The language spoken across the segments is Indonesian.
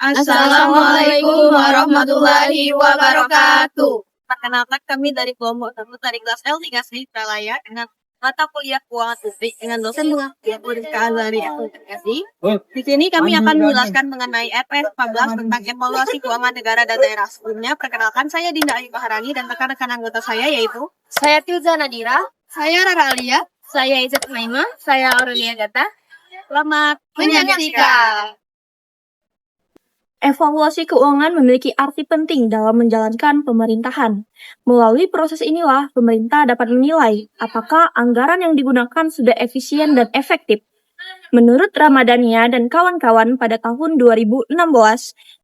Assalamualaikum warahmatullahi wabarakatuh. Perkenalkan kami dari kelompok 1 dari kelas L3 Pralaya dengan mata kuliah keuangan publik dengan dosen pengajaran dari aplikasi. Di sini kami akan menjelaskan mengenai RPS 14 tentang evaluasi keuangan negara dan daerah. Sebelumnya, perkenalkan saya Dinda Ayu Maharani dan rekan-rekan anggota saya yaitu Saya Tilza Nadira, saya Rara Alia, saya Izzat Maima, saya Aurelia Gata. Selamat menyaksikan. Evaluasi keuangan memiliki arti penting dalam menjalankan pemerintahan. Melalui proses inilah, pemerintah dapat menilai apakah anggaran yang digunakan sudah efisien dan efektif. Menurut Ramadhania dan kawan-kawan pada tahun 2016,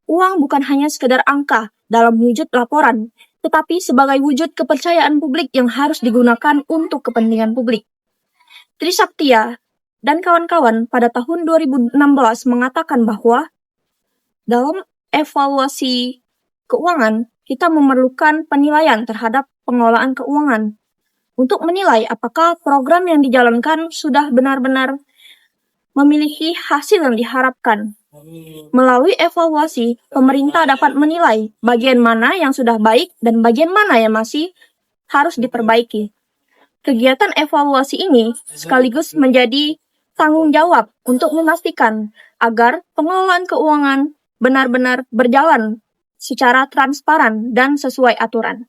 uang bukan hanya sekedar angka dalam wujud laporan, tetapi sebagai wujud kepercayaan publik yang harus digunakan untuk kepentingan publik. Trisaktia dan kawan-kawan pada tahun 2016 mengatakan bahwa dalam evaluasi keuangan, kita memerlukan penilaian terhadap pengelolaan keuangan untuk menilai apakah program yang dijalankan sudah benar-benar memiliki hasil yang diharapkan. Melalui evaluasi, pemerintah dapat menilai bagian mana yang sudah baik dan bagian mana yang masih harus diperbaiki. Kegiatan evaluasi ini sekaligus menjadi tanggung jawab untuk memastikan agar pengelolaan keuangan benar-benar berjalan secara transparan dan sesuai aturan.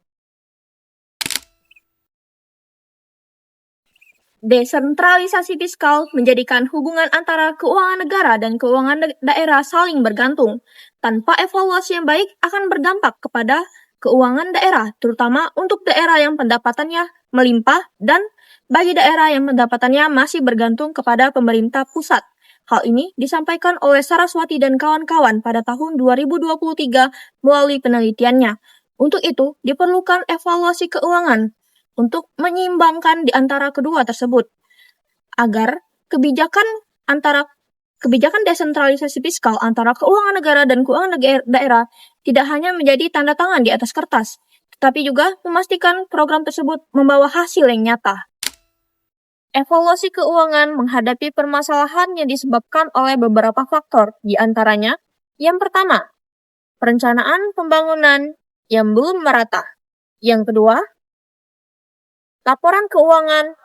Desentralisasi fiskal menjadikan hubungan antara keuangan negara dan keuangan daerah saling bergantung. Tanpa evaluasi yang baik akan berdampak kepada keuangan daerah, terutama untuk daerah yang pendapatannya melimpah dan bagi daerah yang pendapatannya masih bergantung kepada pemerintah pusat. Hal ini disampaikan oleh Saraswati dan kawan-kawan pada tahun 2023 melalui penelitiannya. Untuk itu, diperlukan evaluasi keuangan untuk menyeimbangkan di antara kedua tersebut, agar kebijakan desentralisasi fiskal antara keuangan negara dan keuangan daerah tidak hanya menjadi tanda tangan di atas kertas, tetapi juga memastikan program tersebut membawa hasil yang nyata. Evaluasi keuangan menghadapi permasalahan yang disebabkan oleh beberapa faktor, di antaranya, yang pertama, perencanaan pembangunan yang belum merata. Yang kedua, laporan keuangan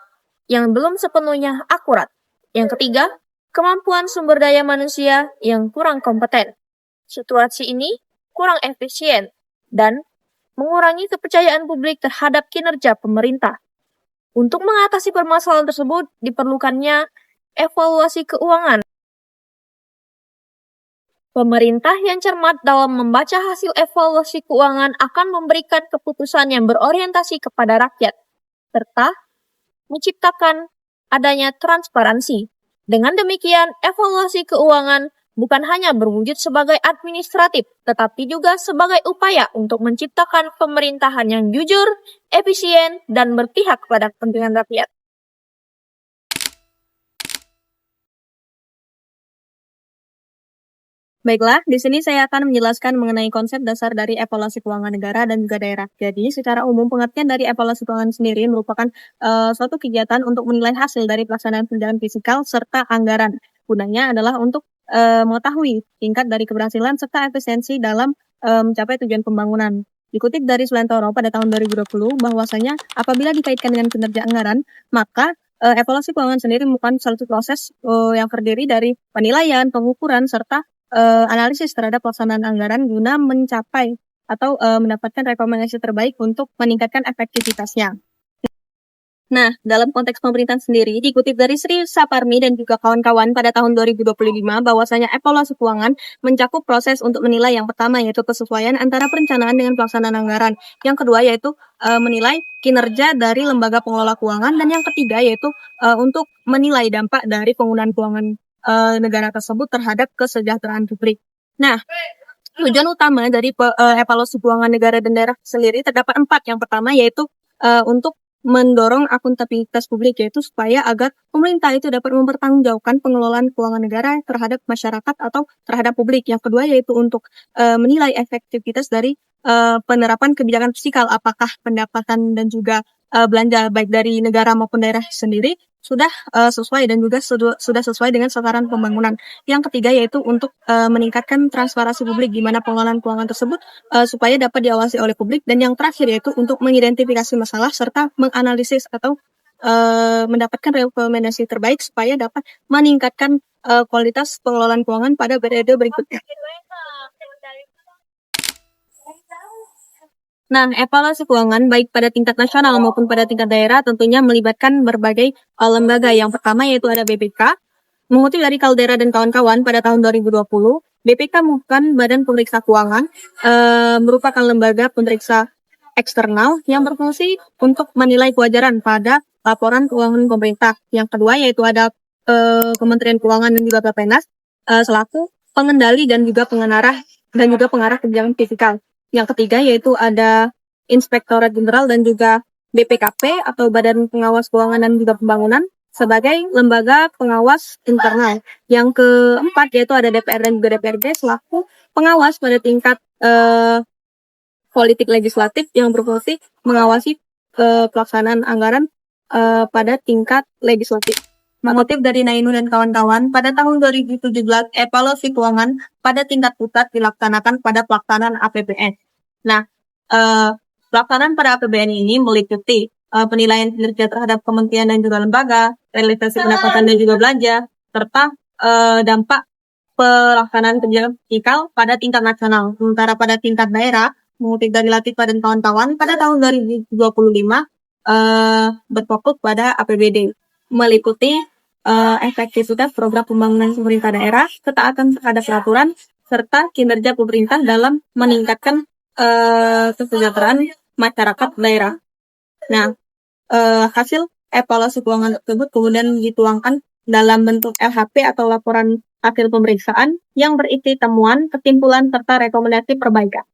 yang belum sepenuhnya akurat. Yang ketiga, kemampuan sumber daya manusia yang kurang kompeten. Situasi ini kurang efisien dan mengurangi kepercayaan publik terhadap kinerja pemerintah. Untuk mengatasi permasalahan tersebut, diperlukannya evaluasi keuangan. Pemerintah yang cermat dalam membaca hasil evaluasi keuangan akan memberikan keputusan yang berorientasi kepada rakyat, serta menciptakan adanya transparansi. Dengan demikian, evaluasi keuangan bukan hanya berwujud sebagai administratif, tetapi juga sebagai upaya untuk menciptakan pemerintahan yang jujur, efisien, dan berpihak pada kepentingan rakyat. Baiklah, di sini saya akan menjelaskan mengenai konsep dasar dari evaluasi keuangan negara dan juga daerah. Jadi, secara umum pengertian dari evaluasi keuangan sendiri merupakan suatu kegiatan untuk menilai hasil dari pelaksanaan kebijakan fiskal serta anggaran. Gunanya adalah untuk mengetahui tingkat dari keberhasilan serta efisiensi dalam mencapai tujuan pembangunan. Dikutip dari Sulianto pada tahun 2020, bahwasanya apabila dikaitkan dengan kinerja anggaran, maka evaluasi keuangan sendiri merupakan suatu proses yang terdiri dari penilaian, pengukuran, serta analisis terhadap pelaksanaan anggaran guna mencapai atau mendapatkan rekomendasi terbaik untuk meningkatkan efektivitasnya. Nah, dalam konteks pemerintahan sendiri, dikutip dari Sri Saparmi dan juga kawan-kawan pada tahun 2025, bahwasanya evaluasi keuangan mencakup proses untuk menilai yang pertama yaitu kesesuaian antara perencanaan dengan pelaksanaan anggaran. Yang kedua yaitu menilai kinerja dari lembaga pengelola keuangan, dan yang ketiga yaitu untuk menilai dampak dari penggunaan keuangan negara tersebut terhadap kesejahteraan publik. Nah, tujuan utama dari evaluasi keuangan negara dan daerah sendiri terdapat 4. Yang pertama yaitu untuk mendorong akuntabilitas publik, yaitu supaya agar pemerintah itu dapat mempertanggungjawabkan pengelolaan keuangan negara terhadap masyarakat atau terhadap publik. Yang kedua yaitu untuk menilai efektivitas dari penerapan kebijakan fiskal, apakah pendapatan dan juga belanja baik dari negara maupun daerah sendiri sudah sesuai dan juga sudah sesuai dengan sasaran pembangunan. Yang ketiga yaitu untuk meningkatkan transparansi publik di mana pengelolaan keuangan tersebut supaya dapat diawasi oleh publik. Dan yang terakhir yaitu untuk mengidentifikasi masalah serta menganalisis atau mendapatkan rekomendasi terbaik supaya dapat meningkatkan kualitas pengelolaan keuangan pada periode berikutnya. Nah, evaluasi keuangan baik pada tingkat nasional maupun pada tingkat daerah tentunya melibatkan berbagai lembaga. Yang pertama yaitu ada BPK. Mengutip dari Caldera dan kawan-kawan pada tahun 2020, BPK merupakan badan pemeriksa keuangan, merupakan lembaga pemeriksa eksternal yang berfungsi untuk menilai kewajaran pada laporan keuangan pemerintah. Yang kedua yaitu ada Kementerian Keuangan dan juga Bappenas selaku pengendali dan juga pengarah kebijakan fiskal. Yang ketiga yaitu ada Inspektorat Jenderal dan juga BPKP atau Badan Pengawas Keuangan dan juga Pembangunan sebagai lembaga pengawas internal. Yang keempat yaitu ada DPR dan juga DPRD selaku pengawas pada tingkat politik legislatif yang berfungsi mengawasi pelaksanaan anggaran pada tingkat legislatif. Mengutip dari Nainu dan kawan-kawan, pada tahun 2017 evaluasi keuangan pada tingkat pusat dilaksanakan pada pelaksanaan APBN. Nah, pelaksanaan pada APBN ini meliputi penilaian kinerja terhadap kementerian dan juga lembaga, realisasi pendapatan dan juga belanja, serta dampak pelaksanaan kebijakan fiskal pada tingkat nasional. Sementara pada tingkat daerah, mengutip dari Latifa dan kawan-kawan, pada tahun 2025 berfokus pada APBD, meliputi efektivitas program pembangunan pemerintah daerah, ketaatan terhadap peraturan, serta kinerja pemerintah dalam meningkatkan kesejahteraan masyarakat daerah. Nah, hasil evaluasi keuangan tersebut kemudian dituangkan dalam bentuk LHP atau laporan hasil pemeriksaan yang berisi temuan, kesimpulan, serta rekomendasi perbaikan.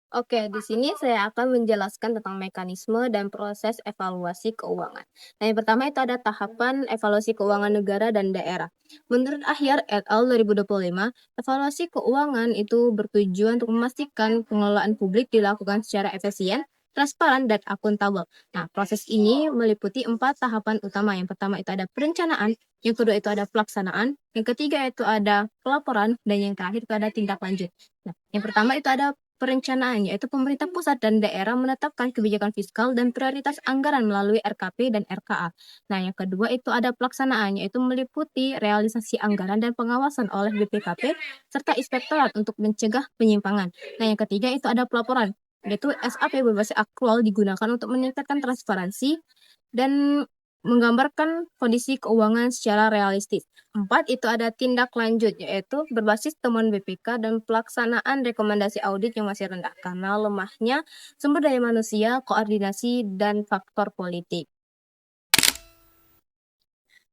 Oke, di sini saya akan menjelaskan tentang mekanisme dan proses evaluasi keuangan. Nah, yang pertama itu ada tahapan evaluasi keuangan negara dan daerah. Menurut Ahyar et al. 2025, evaluasi keuangan itu bertujuan untuk memastikan pengelolaan publik dilakukan secara efisien, transparan, dan akuntabel. Nah, proses ini meliputi 4 tahapan utama. Yang pertama itu ada perencanaan, yang kedua itu ada pelaksanaan, yang ketiga itu ada pelaporan, dan yang terakhir itu ada tindak lanjut. Nah, yang pertama itu ada perencanaan, yaitu pemerintah pusat dan daerah menetapkan kebijakan fiskal dan prioritas anggaran melalui RKP dan RKA. Nah, yang kedua itu ada pelaksanaan, yaitu meliputi realisasi anggaran dan pengawasan oleh BPKP serta inspektorat untuk mencegah penyimpangan. Nah, yang ketiga itu ada pelaporan, yaitu SAP berbasis aktual digunakan untuk meningkatkan transparansi dan menggambarkan kondisi keuangan secara realistis. 4 itu ada tindak lanjut, yaitu berbasis temuan BPK dan pelaksanaan rekomendasi audit yang masih rendah karena lemahnya sumber daya manusia, koordinasi, dan faktor politik.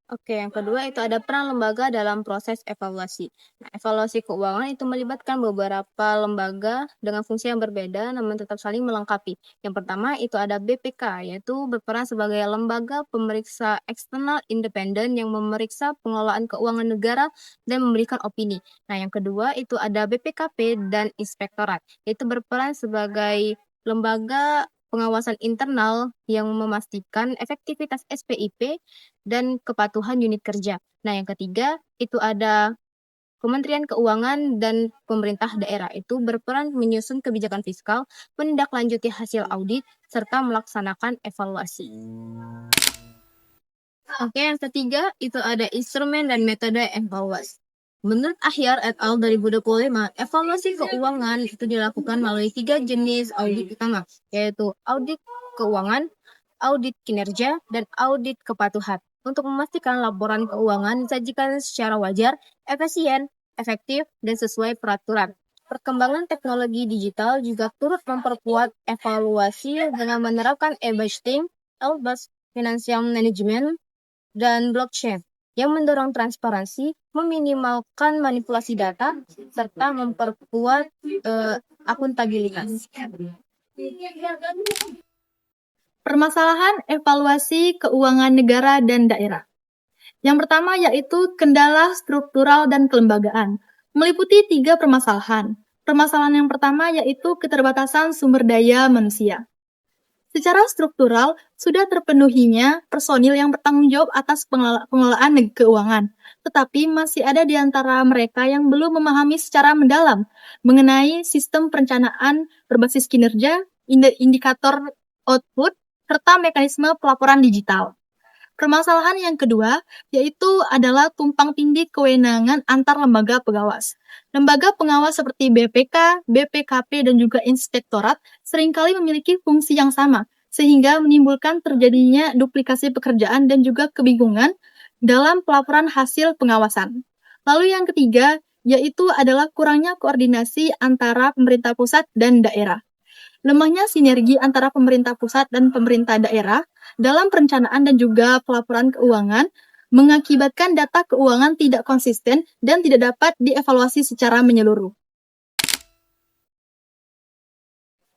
Oke, yang kedua itu ada peran lembaga dalam proses evaluasi. Nah, evaluasi keuangan itu melibatkan beberapa lembaga dengan fungsi yang berbeda namun tetap saling melengkapi. Yang pertama itu ada BPK, yaitu berperan sebagai lembaga pemeriksa eksternal independen yang memeriksa pengelolaan keuangan negara dan memberikan opini. Nah, yang kedua itu ada BPKP dan Inspektorat, yaitu berperan sebagai lembaga pengawasan internal yang memastikan efektivitas SPIP dan kepatuhan unit kerja. Nah, yang ketiga itu ada Kementerian Keuangan dan pemerintah daerah itu berperan menyusun kebijakan fiskal, menindaklanjuti hasil audit, serta melaksanakan evaluasi. Oke, yang ketiga itu ada instrumen dan metode evaluasi. Menurut Ahyar et al. 2025, evaluasi keuangan itu dilakukan melalui 3 jenis audit utama, yaitu audit keuangan, audit kinerja, dan audit kepatuhan. Untuk memastikan laporan keuangan disajikan secara wajar, efisien, efektif, dan sesuai peraturan. Perkembangan teknologi digital juga turut memperkuat evaluasi dengan menerapkan e-budgeting, L-Bus Financial Management, dan blockchain yang mendorong transparansi, meminimalkan manipulasi data, serta memperkuat akuntabilitas. Permasalahan evaluasi keuangan negara dan daerah. Yang pertama yaitu kendala struktural dan kelembagaan, meliputi 3 permasalahan. Permasalahan yang pertama yaitu keterbatasan sumber daya manusia. Secara struktural, sudah terpenuhinya personil yang bertanggung jawab atas pengelolaan keuangan. Tetapi masih ada di antara mereka yang belum memahami secara mendalam mengenai sistem perencanaan berbasis kinerja, indikator output, serta mekanisme pelaporan digital. Permasalahan yang kedua yaitu adalah tumpang tindih kewenangan antar lembaga pengawas. Lembaga pengawas seperti BPK, BPKP, dan juga inspektorat seringkali memiliki fungsi yang sama, sehingga menimbulkan terjadinya duplikasi pekerjaan dan juga kebingungan dalam pelaporan hasil pengawasan. Lalu yang ketiga yaitu adalah kurangnya koordinasi antara pemerintah pusat dan daerah. Lemahnya sinergi antara pemerintah pusat dan pemerintah daerah dalam perencanaan dan juga pelaporan keuangan mengakibatkan data keuangan tidak konsisten dan tidak dapat dievaluasi secara menyeluruh.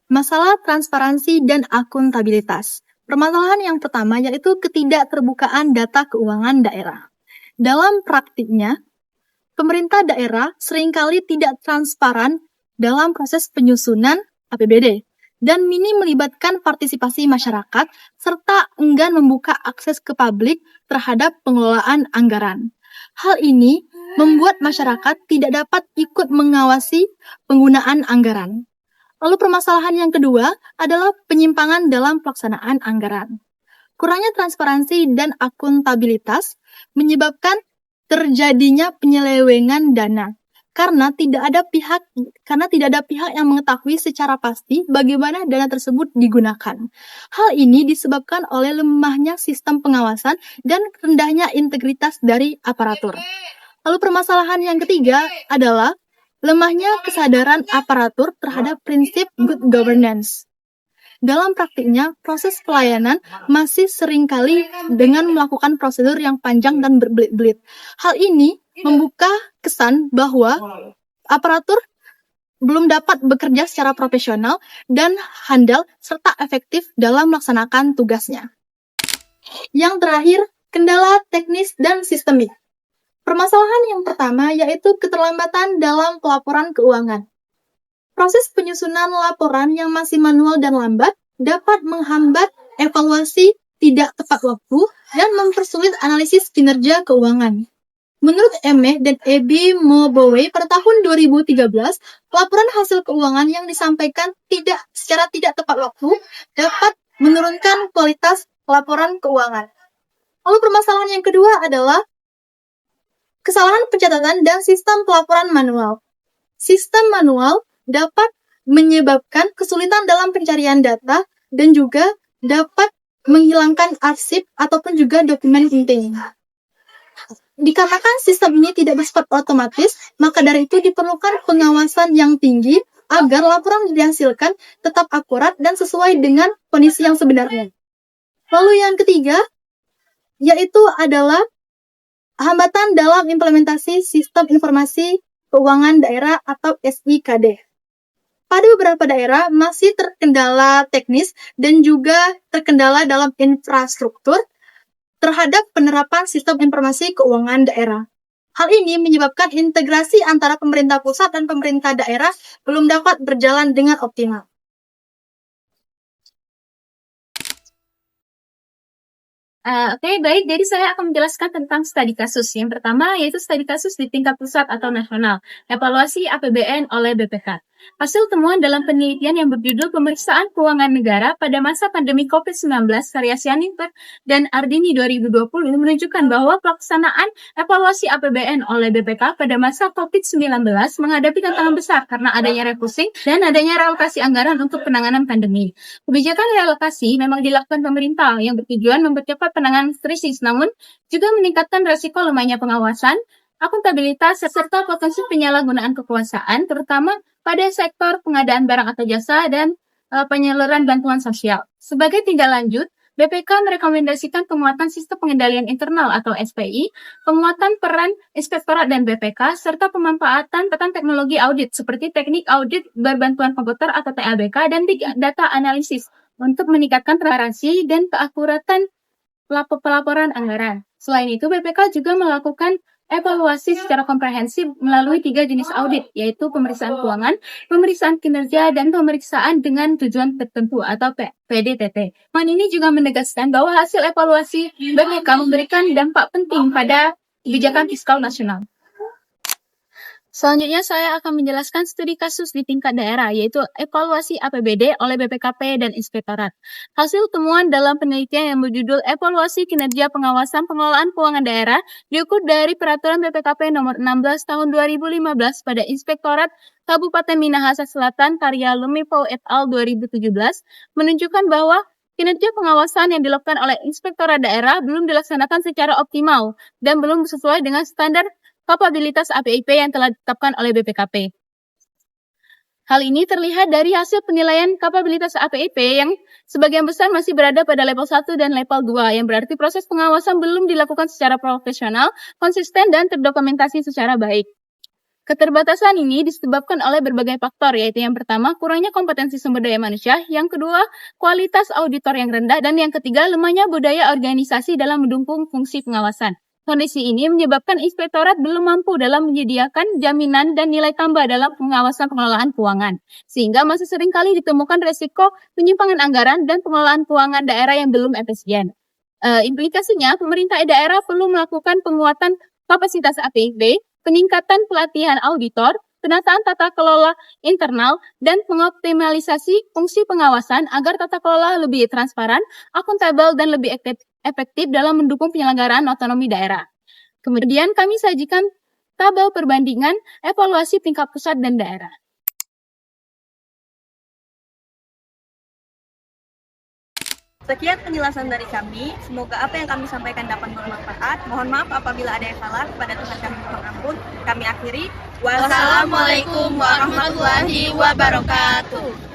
Masalah transparansi dan akuntabilitas. Permasalahan yang pertama yaitu ketidakterbukaan data keuangan daerah. Dalam praktiknya, pemerintah daerah seringkali tidak transparan dalam proses penyusunan APBD dan minim melibatkan partisipasi masyarakat serta enggan membuka akses ke publik terhadap pengelolaan anggaran. Hal ini membuat masyarakat tidak dapat ikut mengawasi penggunaan anggaran. Lalu permasalahan yang kedua adalah penyimpangan dalam pelaksanaan anggaran. Kurangnya transparansi dan akuntabilitas menyebabkan terjadinya penyelewengan dana karena tidak ada pihak yang mengetahui secara pasti bagaimana dana tersebut digunakan. Hal ini disebabkan oleh lemahnya sistem pengawasan dan rendahnya integritas dari aparatur. Lalu permasalahan yang ketiga adalah lemahnya kesadaran aparatur terhadap prinsip good governance. Dalam praktiknya, proses pelayanan masih seringkali dengan melakukan prosedur yang panjang dan berbelit-belit. Hal ini membuka kesan bahwa aparatur belum dapat bekerja secara profesional dan handal serta efektif dalam melaksanakan tugasnya. Yang terakhir, kendala teknis dan sistemik. Permasalahan yang pertama yaitu keterlambatan dalam pelaporan keuangan. Proses penyusunan laporan yang masih manual dan lambat dapat menghambat evaluasi tidak tepat waktu dan mempersulit analisis kinerja keuangan. Menurut Eme dan Ebi Mobowe pada tahun 2013, laporan hasil keuangan yang disampaikan secara tidak tepat waktu dapat menurunkan kualitas laporan keuangan. Lalu permasalahan yang kedua adalah kesalahan pencatatan dan sistem pelaporan manual. Sistem manual dapat menyebabkan kesulitan dalam pencarian data dan juga dapat menghilangkan arsip ataupun juga dokumen penting. Dikarenakan sistem ini tidak bersifat otomatis, maka dari itu diperlukan pengawasan yang tinggi agar laporan yang dihasilkan tetap akurat dan sesuai dengan kondisi yang sebenarnya. Lalu yang ketiga, yaitu adalah hambatan dalam implementasi Sistem Informasi Keuangan Daerah atau SIKD. Pada beberapa daerah masih terkendala teknis dan juga terkendala dalam infrastruktur terhadap penerapan sistem informasi keuangan daerah. Hal ini menyebabkan integrasi antara pemerintah pusat dan pemerintah daerah belum dapat berjalan dengan optimal. Oke, baik. Jadi saya akan menjelaskan tentang studi kasus. Yang pertama yaitu studi kasus di tingkat pusat atau nasional, evaluasi APBN oleh BPK. Hasil temuan dalam penelitian yang berjudul Pemeriksaan Keuangan Negara pada masa pandemi COVID-19 karya Sianipert dan Ardini 2020 ini menunjukkan bahwa pelaksanaan evaluasi APBN oleh BPK pada masa COVID-19 menghadapi tantangan besar karena adanya refocusing dan adanya realokasi anggaran untuk penanganan pandemi. Kebijakan realokasi memang dilakukan pemerintah yang bertujuan mempercepat penanganan krisis, namun juga meningkatkan resiko lemahnya pengawasan, akuntabilitas, serta potensi penyalahgunaan kekuasaan, terutama pada sektor pengadaan barang atau jasa dan penyaluran bantuan sosial. Sebagai tindak lanjut, BPK merekomendasikan penguatan sistem pengendalian internal atau SPI, penguatan peran inspektorat dan BPK, serta pemanfaatan teknologi audit seperti teknik audit berbantuan komputer atau TABK dan big data analisis untuk meningkatkan transparansi dan keakuratan pelaporan anggaran. Selain itu, BPK juga melakukan evaluasi secara komprehensif melalui 3 jenis audit, yaitu pemeriksaan keuangan, pemeriksaan kinerja, dan pemeriksaan dengan tujuan tertentu atau PDTT. Ini juga menegaskan bahwa hasil evaluasi BPK memberikan dampak penting pada kebijakan fiskal nasional. Selanjutnya saya akan menjelaskan studi kasus di tingkat daerah, yaitu evaluasi APBD oleh BPKP dan Inspektorat. Hasil temuan dalam penelitian yang berjudul Evaluasi Kinerja Pengawasan Pengelolaan Keuangan Daerah diukur dari Peraturan BPKP Nomor 16 Tahun 2015 pada Inspektorat Kabupaten Minahasa Selatan karya Lumipow et al. 2017 menunjukkan bahwa kinerja pengawasan yang dilakukan oleh Inspektorat Daerah belum dilaksanakan secara optimal dan belum sesuai dengan standar kapabilitas APIP yang telah ditetapkan oleh BPKP. Hal ini terlihat dari hasil penilaian kapabilitas APIP yang sebagian besar masih berada pada level 1 dan level 2, yang berarti proses pengawasan belum dilakukan secara profesional, konsisten, dan terdokumentasi secara baik. Keterbatasan ini disebabkan oleh berbagai faktor, yaitu yang pertama, kurangnya kompetensi sumber daya manusia, yang kedua, kualitas auditor yang rendah, dan yang ketiga, lemahnya budaya organisasi dalam mendukung fungsi pengawasan. Kondisi ini menyebabkan Inspektorat belum mampu dalam menyediakan jaminan dan nilai tambah dalam pengawasan pengelolaan keuangan, sehingga masih seringkali ditemukan resiko penyimpangan anggaran dan pengelolaan keuangan daerah yang belum efisien. Implikasinya, pemerintah daerah perlu melakukan penguatan kapasitas APIP, peningkatan pelatihan auditor, penataan tata kelola internal, dan mengoptimalisasi fungsi pengawasan agar tata kelola lebih transparan, akuntabel, dan lebih efektif dalam mendukung penyelenggaraan otonomi daerah. Kemudian kami sajikan tabel perbandingan evaluasi tingkat pusat dan daerah. Sekian penjelasan dari kami. Semoga apa yang kami sampaikan dapat bermanfaat. Mohon maaf apabila ada yang salah. Kepada Tuhan kami mohon ampun. Kami akhiri. Wassalamualaikum warahmatullahi wabarakatuh.